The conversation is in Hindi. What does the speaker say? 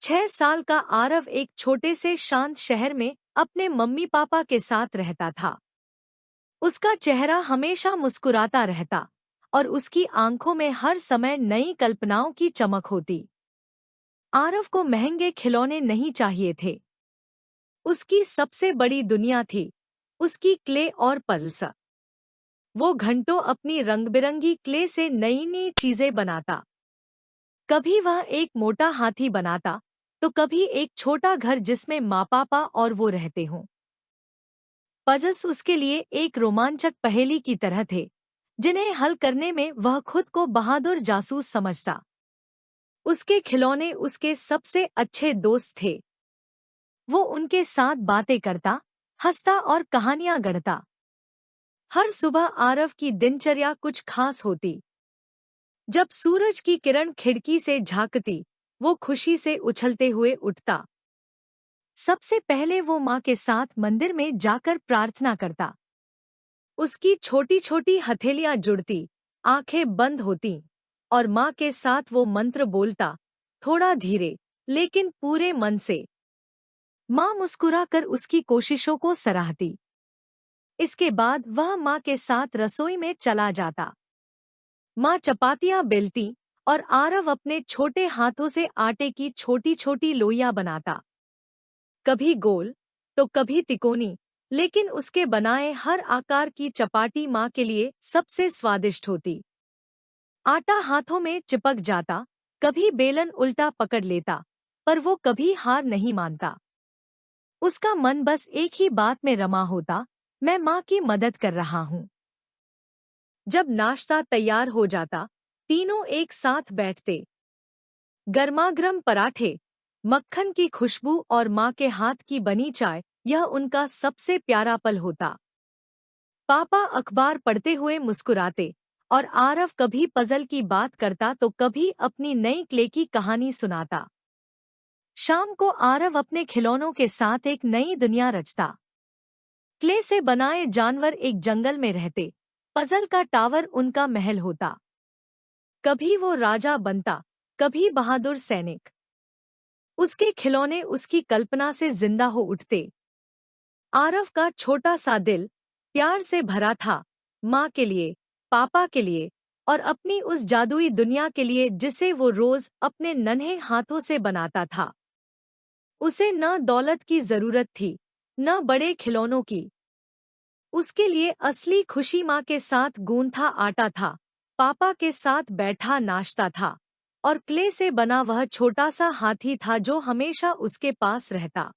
6 साल का आरव एक छोटे से शांत शहर में अपने मम्मी पापा के साथ रहता था। उसका चेहरा हमेशा मुस्कुराता रहता और उसकी आंखों में हर समय नई कल्पनाओं की चमक होती। आरव को महंगे खिलौने नहीं चाहिए थे। उसकी सबसे बड़ी दुनिया थी उसकी क्ले और पजल्स। वो घंटों अपनी रंगबिरंगी क्ले से नई नई चीजें बनाता। कभी वह एक मोटा हाथी बनाता तो कभी एक छोटा घर जिसमें माँ पापा और वो रहते हों। पजल्स उसके लिए एक रोमांचक पहेली की तरह थे जिन्हें हल करने में वह खुद को बहादुर जासूस समझता। उसके खिलौने उसके सबसे अच्छे दोस्त थे। वो उनके साथ बातें करता, हंसता और कहानियां गढ़ता। हर सुबह आरव की दिनचर्या कुछ खास होती। जब सूरज की किरण खिड़की से झांकती, वो खुशी से उछलते हुए उठता। सबसे पहले वो माँ के साथ मंदिर में जाकर प्रार्थना करता। उसकी छोटी छोटी हथेलियां जुड़ती, आंखें बंद होतीं और माँ के साथ वो मंत्र बोलता, थोड़ा धीरे लेकिन पूरे मन से। माँ मुस्कुराकर उसकी कोशिशों को सराहती। इसके बाद वह माँ के साथ रसोई में चला जाता। माँ चपातियां बेलती और आरव अपने छोटे हाथों से आटे की छोटी छोटी लोइयां बनाता। कभी गोल तो कभी तिकोनी, लेकिन उसके बनाए हर आकार की चपाटी माँ के लिए सबसे स्वादिष्ट होती। आटा हाथों में चिपक जाता, कभी बेलन उल्टा पकड़ लेता, पर वो कभी हार नहीं मानता। उसका मन बस एक ही बात में रमा होता, मैं माँ की मदद कर रहा हूँ। जब नाश्ता तैयार हो जाता, तीनों एक साथ बैठते। गर्मागर्म पराठे, मक्खन की खुशबू और माँ के हाथ की बनी चाय, यह उनका सबसे प्यारा पल होता। पापा अखबार पढ़ते हुए मुस्कुराते और आरव कभी पजल की बात करता तो कभी अपनी नई क्ले की कहानी सुनाता। शाम को आरव अपने खिलौनों के साथ एक नई दुनिया रचता। क्ले से बनाए जानवर एक जंगल में रहते, पजल का टावर उनका महल होता। कभी वो राजा बनता, कभी बहादुर सैनिक। उसके खिलौने उसकी कल्पना से जिंदा हो उठते। आरव का छोटा सा दिल प्यार से भरा था, माँ के लिए, पापा के लिए और अपनी उस जादुई दुनिया के लिए जिसे वो रोज अपने नन्हे हाथों से बनाता था। उसे न दौलत की जरूरत थी, न बड़े खिलौनों की। उसके लिए असली खुशी माँ के साथ गूंथा आटा था, पापा के साथ बैठा नाश्ता था और क्ले से बना वह छोटा सा हाथी था जो हमेशा उसके पास रहता।